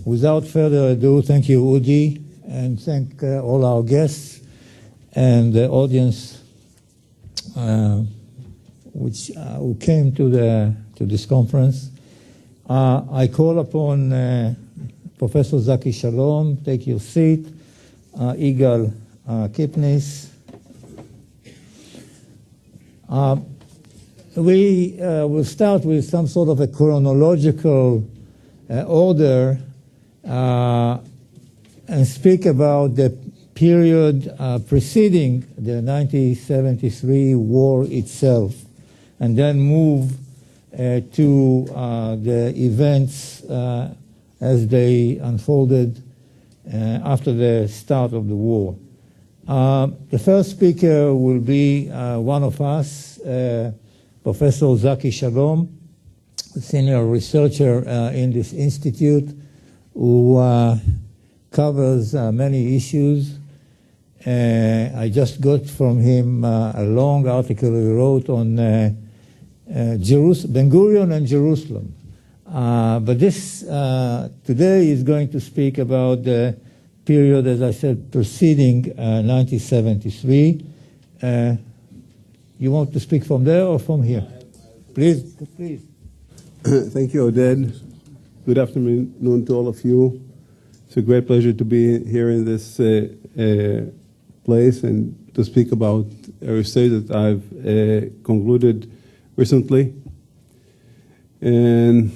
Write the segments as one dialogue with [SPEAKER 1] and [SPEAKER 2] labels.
[SPEAKER 1] Without further ado, thank you, Udi, and thank all our guests and the audience who came to this conference. I call upon Professor Zaki Shalom. Take your seat. Igal Kipnis. We will start with some sort of a chronological order and speak about the period preceding the 1973 war itself, and then move to the events as they unfolded after the start of the war. The first speaker will be one of us, Professor Zaki Shalom, a senior researcher in this institute, who covers many issues. I just got from him a long article he wrote on Ben-Gurion and Jerusalem. But this today is going to speak about the period, as I said, preceding 1973. You want to speak from there or from here? Please.
[SPEAKER 2] Thank you, Oded. Good afternoon to all of you. It's a great pleasure to be here in this place and to speak about a research that I've concluded recently. And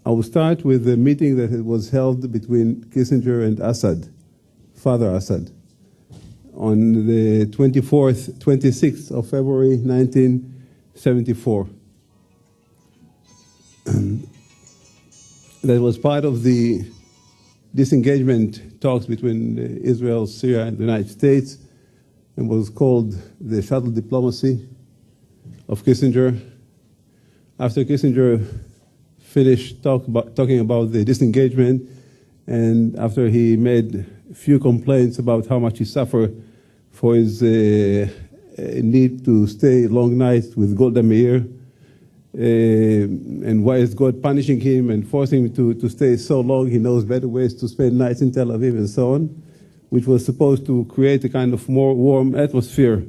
[SPEAKER 2] I will start with the meeting that was held between Kissinger and Assad, Father Assad, on the 26th of February 1974. That was part of the disengagement talks between Israel, Syria, and the United States, and was called the Shuttle diplomacy of Kissinger. After Kissinger finished talking about the disengagement, and after he made a few complaints about how much he suffered for his need to stay long nights with Golda Meir, and why is God punishing him and forcing him to stay so long? He knows better ways to spend nights in Tel Aviv and so on, which was supposed to create a kind of more warm atmosphere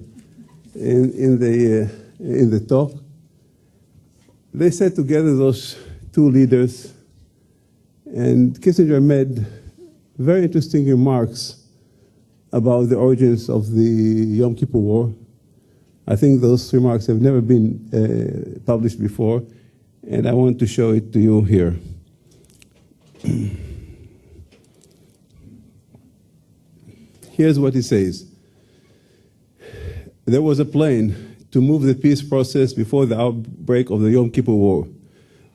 [SPEAKER 2] in the talk. They sat together, those two leaders, and Kissinger made very interesting remarks about the origins of the Yom Kippur War. I think those remarks have never been published before, and I want to show it to you here. Here's what he says. There was a plan to move the peace process before the outbreak of the Yom Kippur War,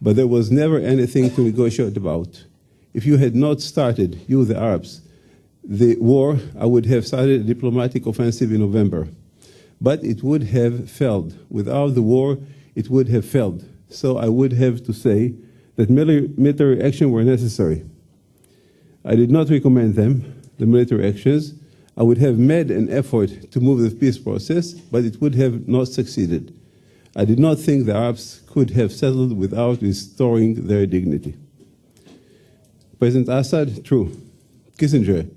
[SPEAKER 2] but there was never anything to negotiate about. If you had not started, you the Arabs, the war, I would have started a diplomatic offensive in November. But it would have failed. Without the war, it would have failed. So I would have to say that military action were necessary. I did not recommend them, the military actions. I would have made an effort to move the peace process, but it would have not succeeded. I did not think the Arabs could have settled without restoring their dignity. President Assad, true. Kissinger,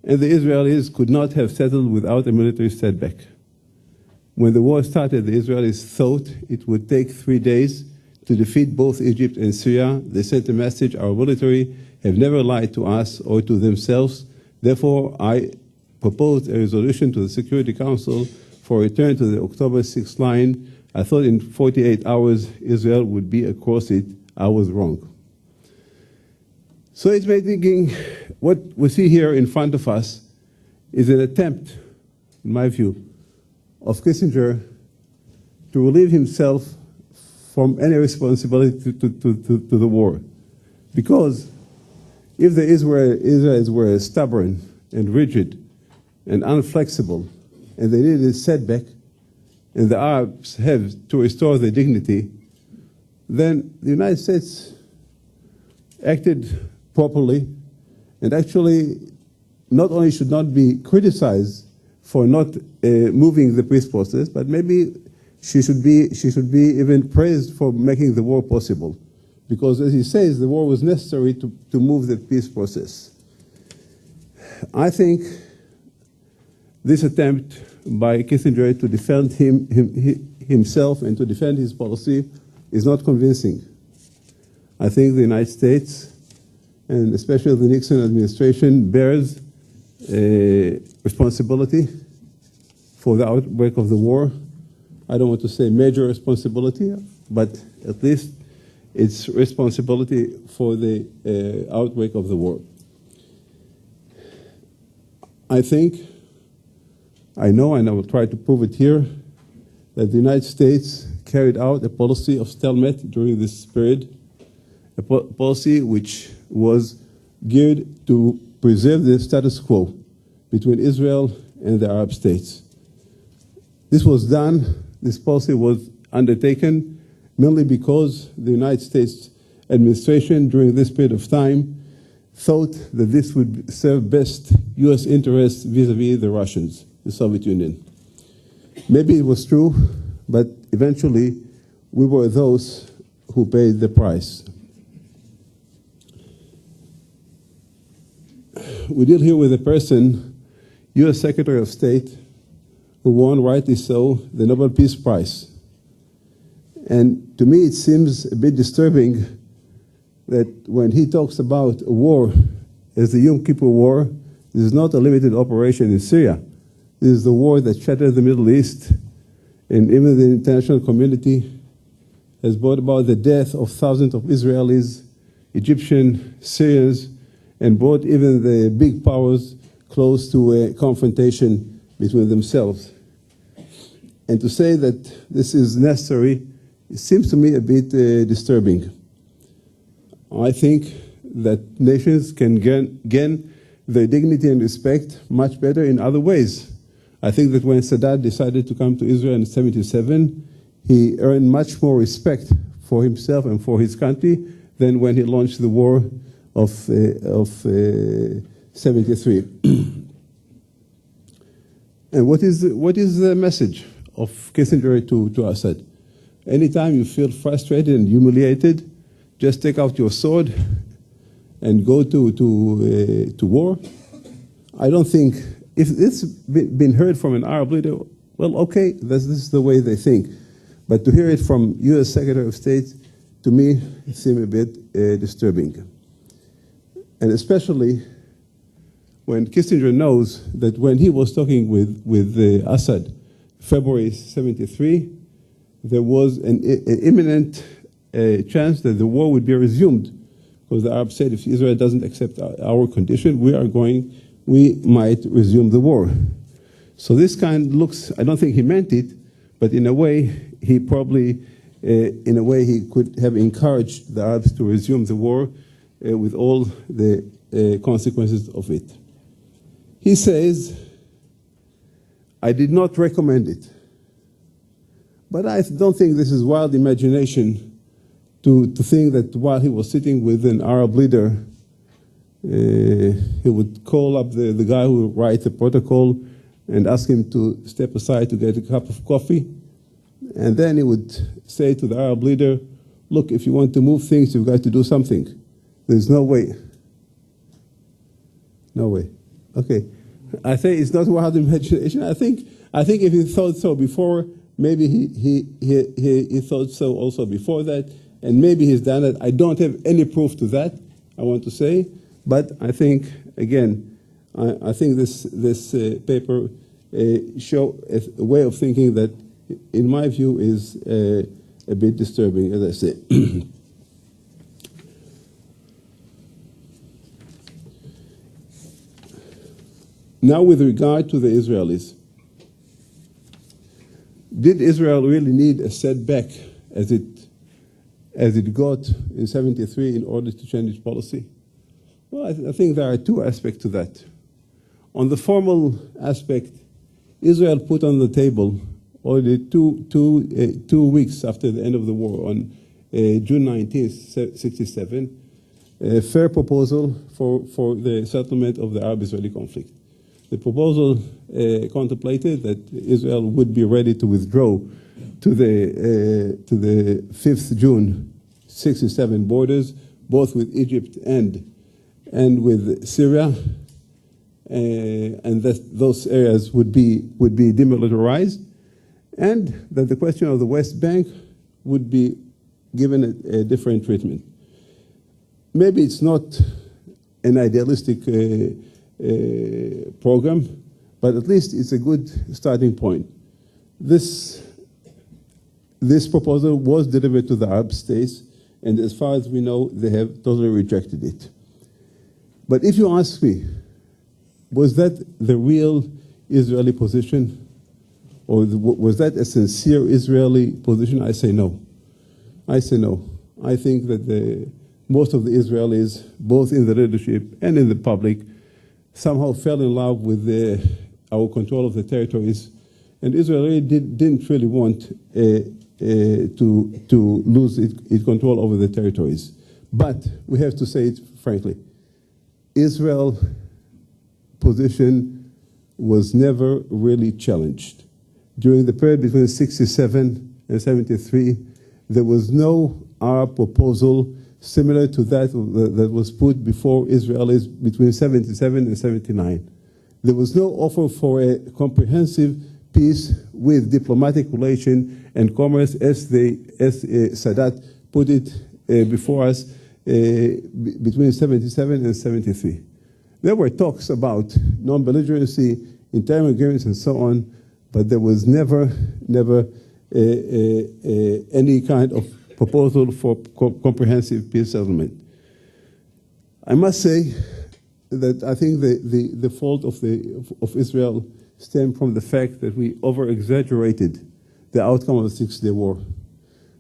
[SPEAKER 2] and the Israelis could not have settled without a military setback. When the war started, the Israelis thought it would take 3 days to defeat both Egypt and Syria. They sent a message: our military have never lied to us or to themselves. Therefore, I proposed a resolution to the Security Council for return to the October 6th line. I thought in 48 hours Israel would be across it. I was wrong. So it's made thinking, what we see here in front of us is an attempt, in my view, of Kissinger to relieve himself from any responsibility to the war. Because if the Israelis were stubborn and rigid and unflexible, and they needed a setback, and the Arabs have to restore their dignity, then the United States acted properly, and actually not only should not be criticized for not moving the peace process, but maybe she should be even praised for making the war possible. because, as he says, the war was necessary to move the peace process. I think this attempt by Kissinger to defend himself and to defend his policy is not convincing. I think the United States, and especially the Nixon administration, bears responsibility for the outbreak of the war. I don't want to say major responsibility, but at least it's responsibility for the outbreak of the war. I know, and I will try to prove it here, that the United States carried out a policy of stalemate during this period, a policy which was geared to preserve the status quo between Israel and the Arab states. This policy was undertaken mainly because the United States administration during this period of time thought that this would serve best US interests vis-a-vis the Russians, the Soviet Union. Maybe it was true, but eventually we were those who paid the price. We deal here with a person, US Secretary of State, who won, rightly so, the Nobel Peace Prize. And to me it seems a bit disturbing that when he talks about a war as the Yom Kippur War, this is not a limited operation in Syria. This is the war that shattered the Middle East, and even the international community has brought about the death of thousands of Israelis, Egyptian, Syrians, and brought even the big powers close to a confrontation between themselves. And to say that this is necessary, it seems to me a bit disturbing. I think that nations can gain their dignity and respect much better in other ways. I think that when Sadat decided to come to Israel in 1977, he earned much more respect for himself and for his country than when he launched the war of 73. And what is the message of Kissinger to Assad? Anytime you feel frustrated and humiliated, just take out your sword and go to war. I don't think, if it's been heard from an Arab leader, well, okay, this is the way they think. But to hear it from US Secretary of State, to me, it seemed a bit disturbing. And especially when Kissinger knows that when he was talking with Assad, February 73, there was an imminent chance that the war would be resumed, because the Arabs said if Israel doesn't accept our condition, we might resume the war. So this kind looks, I don't think he meant it, but in a way, he probably, in a way, he could have encouraged the Arabs to resume the war with all the consequences of it. He says, I did not recommend it. But I don't think this is wild imagination to think that while he was sitting with an Arab leader, he would call up the guy who would write the protocol and ask him to step aside to get a cup of coffee. And then he would say to the Arab leader, look, if you want to move things, you've got to do something. There's no way. No way. Okay. I say it's not wild imagination. I think if he thought so before, maybe he thought so also before that, and maybe he's done it. I don't have any proof to that, I want to say, but I think, again, I think this paper show a way of thinking that, in my view, is a bit disturbing, as I say. Now, with regard to the Israelis, did Israel really need a setback as it got in 73 in order to change its policy? Well, I think there are two aspects to that. On the formal aspect, Israel put on the table already two weeks after the end of the war, on June 1967, a fair proposal for the settlement of the Arab-Israeli conflict. The proposal contemplated that Israel would be ready to withdraw to the 5th June 67 borders, both with Egypt and with Syria, and that those areas would be demilitarized, and that the question of the West Bank would be given a different treatment. Maybe it's not an idealistic program, but at least it's a good starting point. This proposal was delivered to the Arab states, and as far as we know, they have totally rejected it. But if you ask me, was that the real Israeli position? Or was that a sincere Israeli position? I say no. I say no. I think that most of the Israelis, both in the leadership and in the public, somehow fell in love with our control of the territories. And Israel didn't really want to lose its control over the territories. But we have to say it frankly, Israel's position was never really challenged. During the period between 67 and 73, there was no Arab proposal similar to that was put before Israelis between 77 and 79. There was no offer for a comprehensive peace with diplomatic relation and commerce as Sadat put it before us between 77 and 73. There were talks about non-belligerency, interim agreements, and so on, but there was never any kind of proposal for comprehensive peace settlement. I must say that I think the fault of Israel stemmed from the fact that we over-exaggerated the outcome of the Six-Day War.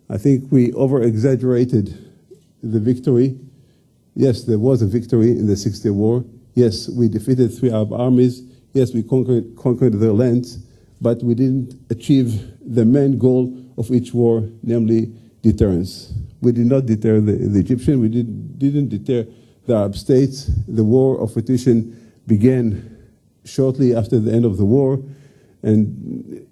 [SPEAKER 2] I think we over-exaggerated the victory. Yes, there was a victory in the Six-Day War. Yes, we defeated 3 Arab armies. Yes, we conquered their lands, but we didn't achieve the main goal of each war, namely deterrence. We did not deter the Egyptians. We didn't deter the Arab states. The war of partition began shortly after the end of the war, and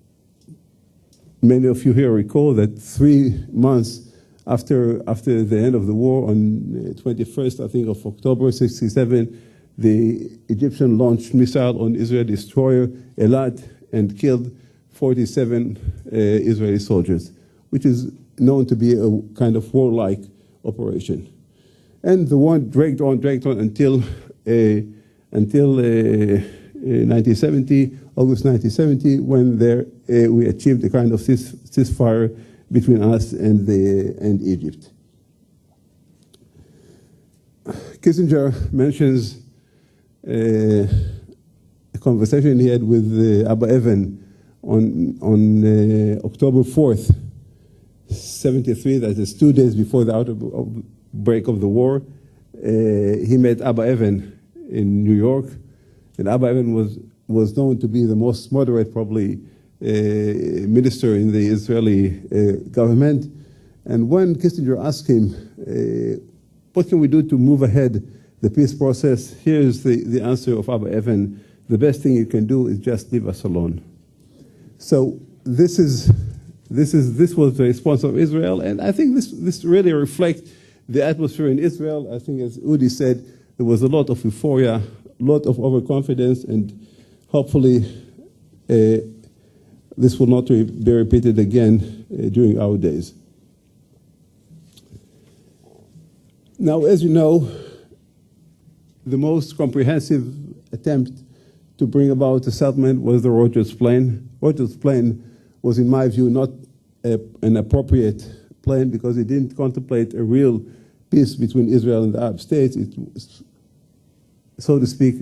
[SPEAKER 2] many of you here recall that 3 months after the end of the war, on 21st, I think, of October 67, the Egyptian launched missile on Israeli destroyer Elad and killed 47 Israeli soldiers, which is known to be a kind of warlike operation. And the war dragged on until 1970, August 1970, when we achieved a kind of ceasefire between us and Egypt. Kissinger mentions a conversation he had with Abba Evan on October 4th, 73, that is 2 days before the outbreak of the war. He met Abba Evan in New York, and Abba Evan was known to be the most moderate, probably, minister in the Israeli government. And when Kissinger asked him, what can we do to move ahead the peace process? Here's the answer of Abba Evan: the best thing you can do is just leave us alone. So this was the response of Israel, and I think this really reflects the atmosphere in Israel. I think, as Udi said, there was a lot of euphoria, a lot of overconfidence, and hopefully this will not be repeated again during our days. Now, as you know, the most comprehensive attempt to bring about a settlement was the Rogers Plan. Rogers Plan was, in my view, not an appropriate plan because it didn't contemplate a real peace between Israel and the Arab states. It, so to speak,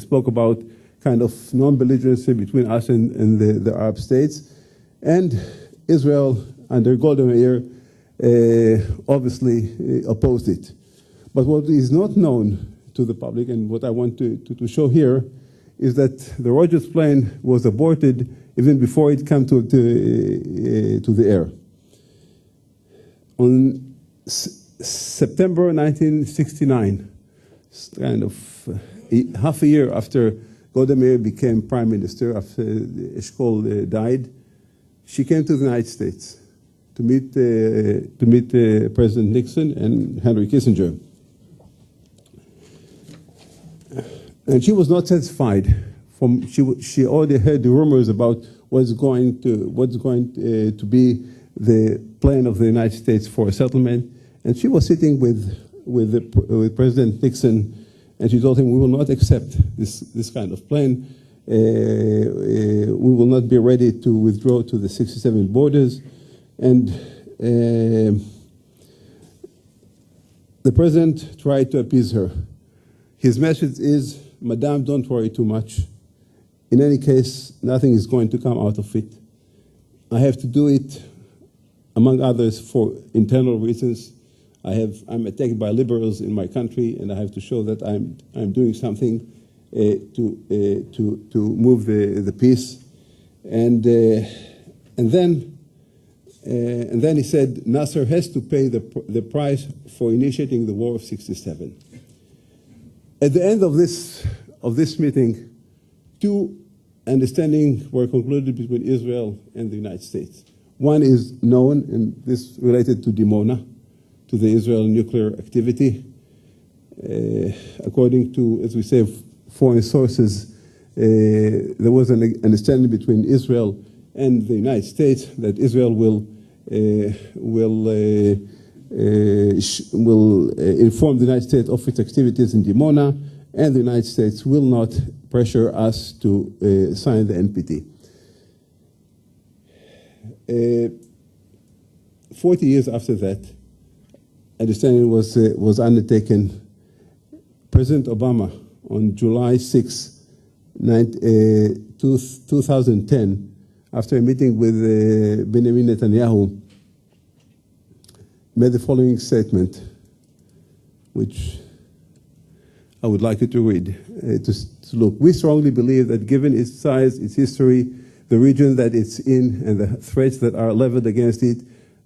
[SPEAKER 2] spoke about kind of non-belligerency between us and the Arab states. And Israel, under Golda Meir, obviously opposed it. But what is not known to the public, and what I want to show here, is that the Rogers Plan was aborted even before it came to the air. On September 1969, kind of half a year after Golda Meir became prime minister, after Eshkol died, she came to the United States. to meet President Nixon and Henry Kissinger. And she was not satisfied. She already heard the rumors about what's going to be the plan of the United States for a settlement. And she was sitting with President Nixon, and she told him, "We will not accept this kind of plan. We will not be ready to withdraw to the 67 borders." And the president tried to appease her. His message is, "Madame, don't worry too much. In any case, nothing is going to come out of it. I have to do it, among others, for internal reasons. I'm attacked by liberals in my country, and I have to show that I'm doing something to move the peace." And then he said, "Nasser has to pay the price for initiating the War of '67." At the end of this meeting, two understandings were concluded between Israel and the United States. One is known, and this related to Dimona, to the Israel nuclear activity. According to, as we say, foreign sources, there was an understanding between Israel and the United States that Israel will inform the United States of its activities in Dimona, and the United States will not pressure us to sign the NPT. 40 years after that, understanding was undertaken. President Obama, on July 6, 2010, after a meeting with Benjamin Netanyahu, made the following statement, which I would like you to read. To look, "We strongly believe that given its size, its history, the region that it's in, and the threats that are leveled against it,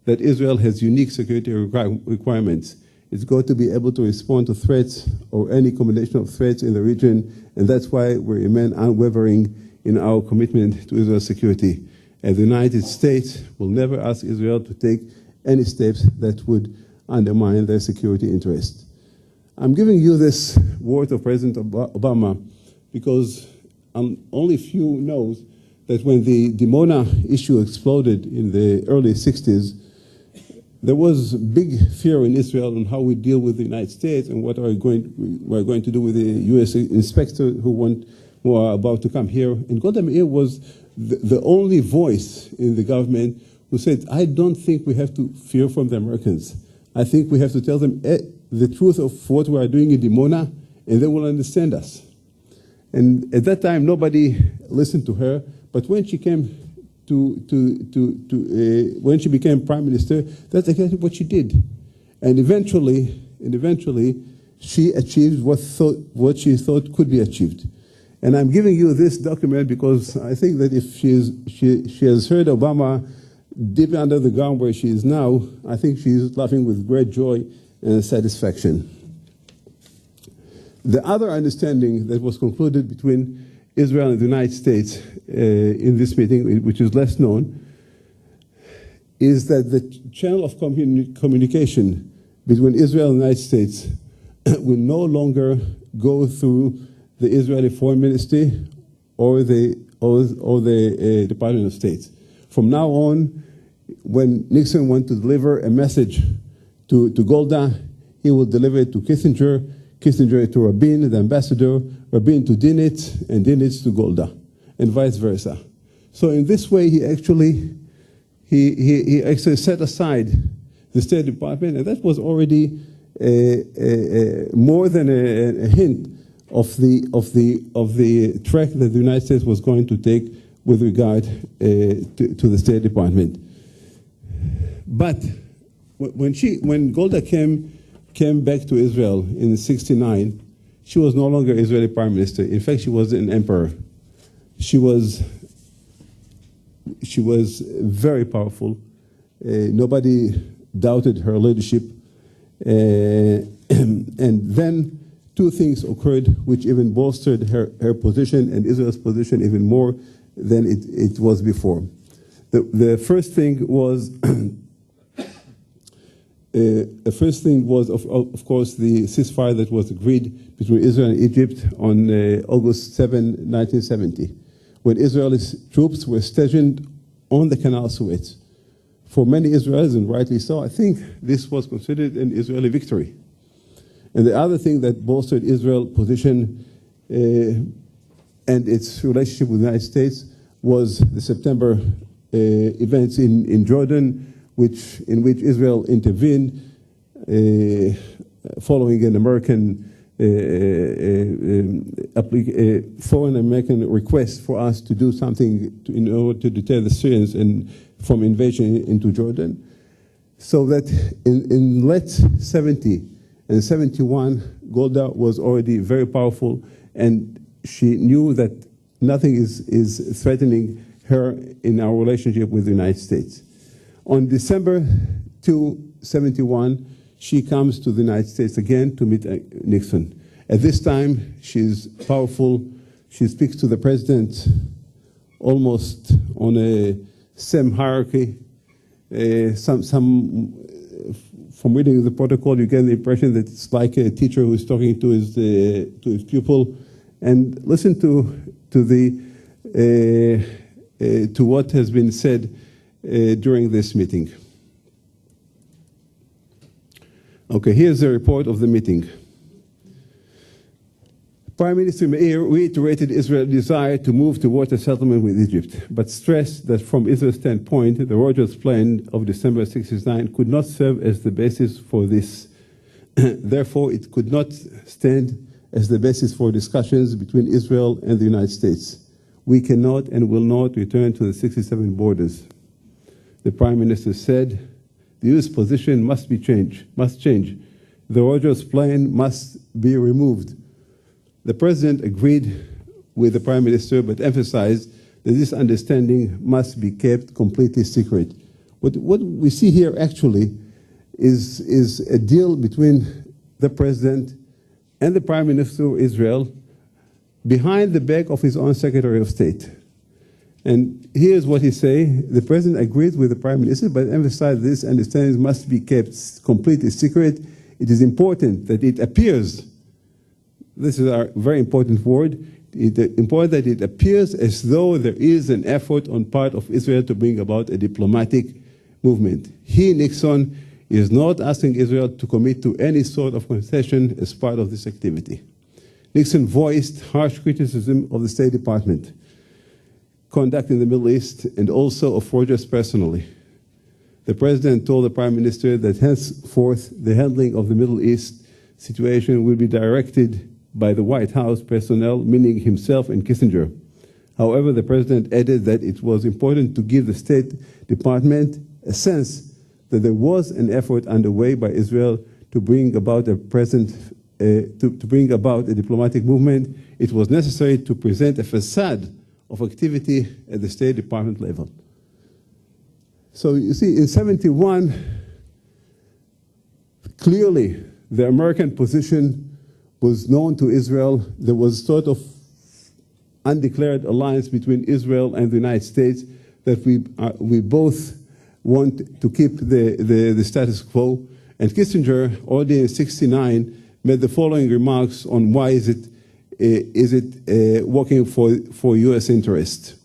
[SPEAKER 2] that Israel has unique security requirements. It's got to be able to respond to threats or any combination of threats in the region, and that's why we remain unwavering in our commitment to Israel's security. And the United States will never ask Israel to take any steps that would undermine their security interests." I'm giving you this word of President Obama because only few knows that when the Dimona issue exploded in the early 60s, there was big fear in Israel on how we deal with the United States and what we're going to do with the U.S. inspectors who are about to come here. And Golda Meir was the only voice in the government who said, "I don't think we have to fear from the Americans. I think we have to tell them the truth of what we are doing in Dimona, and they will understand us." And at that time, nobody listened to her. But when she came when she became prime minister, that's exactly what she did. And eventually, she achieved what she thought could be achieved. And I'm giving you this document because I think that if she has heard Obama deep under the ground where she is now, I think she's laughing with great joy and satisfaction. The other understanding that was concluded between Israel and the United States in this meeting, which is less known, is that the channel of communication between Israel and the United States will no longer go through the Israeli Foreign Ministry or the Department of State. From now on, when Nixon wants to deliver a message to Golda, he will deliver it to Kissinger to Rabin, the ambassador, Rabin to Dinitz, and Dinitz to Golda, and vice versa. So in this way, he actually set aside the State Department, and that was already more than a hint of the track that the United States was going to take with regard to the State Department. But when Golda came back to Israel in '69, she was no longer Israeli prime minister. In fact, she was an emperor. She was very powerful. Nobody doubted her leadership. And then two things occurred which even bolstered her position and Israel's position even more than it was before. The first thing was the first thing was, of course, the ceasefire that was agreed between Israel and Egypt on August 7, 1970, when Israeli troops were stationed on the Canal Suez. For many Israelis, and rightly so, I think this was considered an Israeli victory. And the other thing that bolstered Israel's position and its relationship with the United States was the September events in Jordan, in which Israel intervened following an American foreign American request for us to do something in order to deter the Syrians from invasion into Jordan. So that in late 70 and 71, Golda was already very powerful, and she knew that nothing is threatening her in our relationship with the United States. On December 2, 71, she comes to the United States again to meet Nixon. At this time, she's powerful. She speaks to the president almost on a same hierarchy. From reading the protocol, you get the impression that it's like a teacher who is talking to his pupil. And listen to what has been said during this meeting. Okay, here's a report of the meeting. Prime Minister Meir reiterated Israel's desire to move towards a settlement with Egypt, but stressed that from Israel's standpoint, the Rogers Plan of December 1969 could not serve as the basis for this. Therefore, it could not stand as the basis for discussions between Israel and the United States. We cannot and will not return to the 1967 borders. The Prime Minister said, the U.S. position must change. The Rogers Plan must be removed. The President agreed with the Prime Minister, but emphasized that this understanding must be kept completely secret. What we see here actually is a deal between the President and the Prime Minister of Israel behind the back of his own Secretary of State. And here's what he says. The President agrees with the Prime Minister, but emphasized this understanding must be kept completely secret. It is important that it appears, this is our very important word, important that it appears as though there is an effort on part of Israel to bring about a diplomatic movement. He, Nixon, is not asking Israel to commit to any sort of concession as part of this activity. Nixon voiced harsh criticism of the State Department conduct in the Middle East and also of Rogers personally. The President told the Prime Minister that henceforth the handling of the Middle East situation will be directed by the White House personnel, meaning himself and Kissinger. However, the President added that it was important to give the State Department a sense that there was an effort underway by Israel to bring about a diplomatic movement. It was necessary to present a facade of activity at the State Department level. So you see, in 71, clearly the American position was known to Israel. There was sort of undeclared alliance between Israel and the United States that we both want to keep the status quo. And Kissinger, already in 1969, made the following remarks on why is it working for U.S. interest.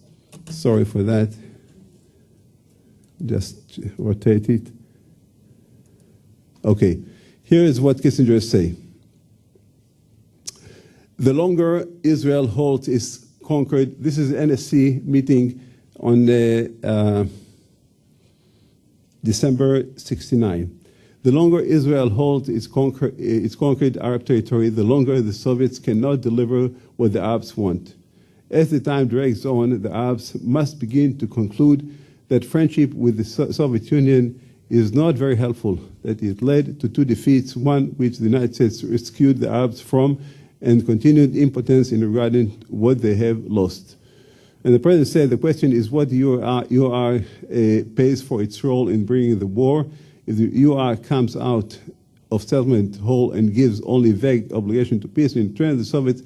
[SPEAKER 2] Sorry for that. Just rotate it. Okay, here is what Kissinger say. The longer Israel holds its conquered, this is NSC meeting on December 1969. The longer Israel holds its conquered Arab territory, the longer the Soviets cannot deliver what the Arabs want. As the time drags on, the Arabs must begin to conclude that friendship with the Soviet Union is not very helpful, that it led to two defeats, one which the United States rescued the Arabs from, and continued impotence in regarding what they have lost. And the President said the question is what the UR pays for its role in bringing the war. If the UR comes out of settlement whole and gives only vague obligation to peace, in return the Soviets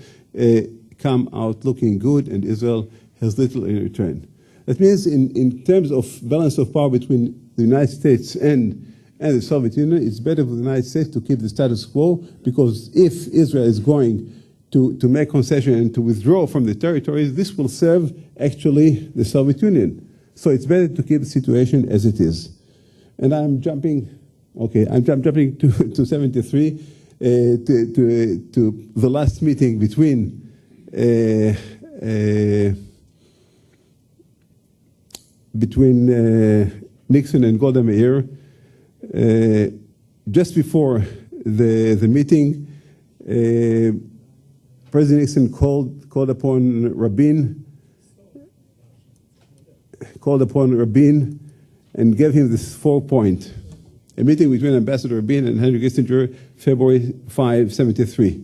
[SPEAKER 2] come out looking good and Israel has little in return. That means in terms of balance of power between the United States and and the Soviet Union, it's better for the United States to keep the status quo, because if Israel is going to make concession and to withdraw from the territories, this will serve actually the Soviet Union. So it's better to keep the situation as it is. And I'm jumping, jumping to 73, to the last meeting between Nixon and Golda Meir. Just before the meeting, President Nixon called upon Rabin and gave him this 4-point. A meeting between Ambassador Rabin and Henry Kissinger, February 5, 73,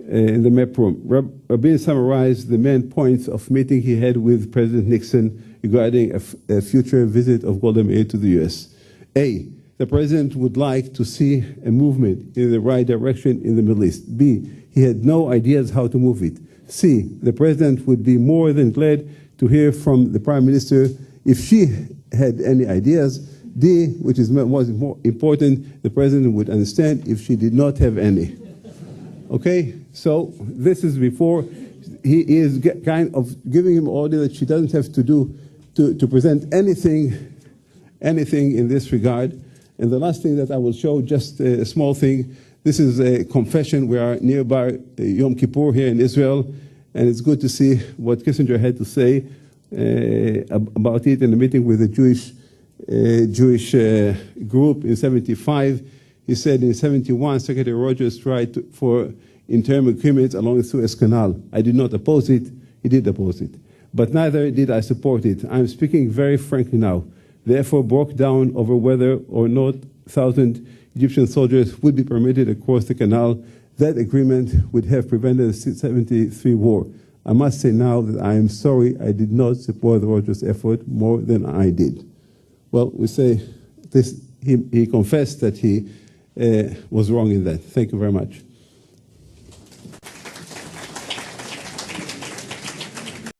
[SPEAKER 2] in the MEP room. Rabin summarized the main points of meeting he had with President Nixon regarding a future visit of Golda Meir to the U.S. A, the President would like to see a movement in the right direction in the Middle East. B, he had no ideas how to move it. C, the President would be more than glad to hear from the Prime Minister if she had any ideas. D, which is more important, the President would understand if she did not have any. Okay, so this is before he is kind of giving him order that she doesn't have to do to present anything in this regard. And the last thing that I will show, just a small thing. This is a confession. We are nearby Yom Kippur here in Israel, and it's good to see what Kissinger had to say about it in a meeting with a Jewish group in 75. He said in 71, Secretary Rogers tried for interim agreements along the Suez Canal. I did not oppose it. He did oppose it. But neither did I support it. I'm speaking very frankly now. The effort broke down over whether or not 1,000 Egyptian soldiers would be permitted across the canal. That agreement would have prevented the 73 war. I must say now that I am sorry I did not support the Rogers effort more than I did. Well, we say this, he confessed that he was wrong in that. Thank you very much.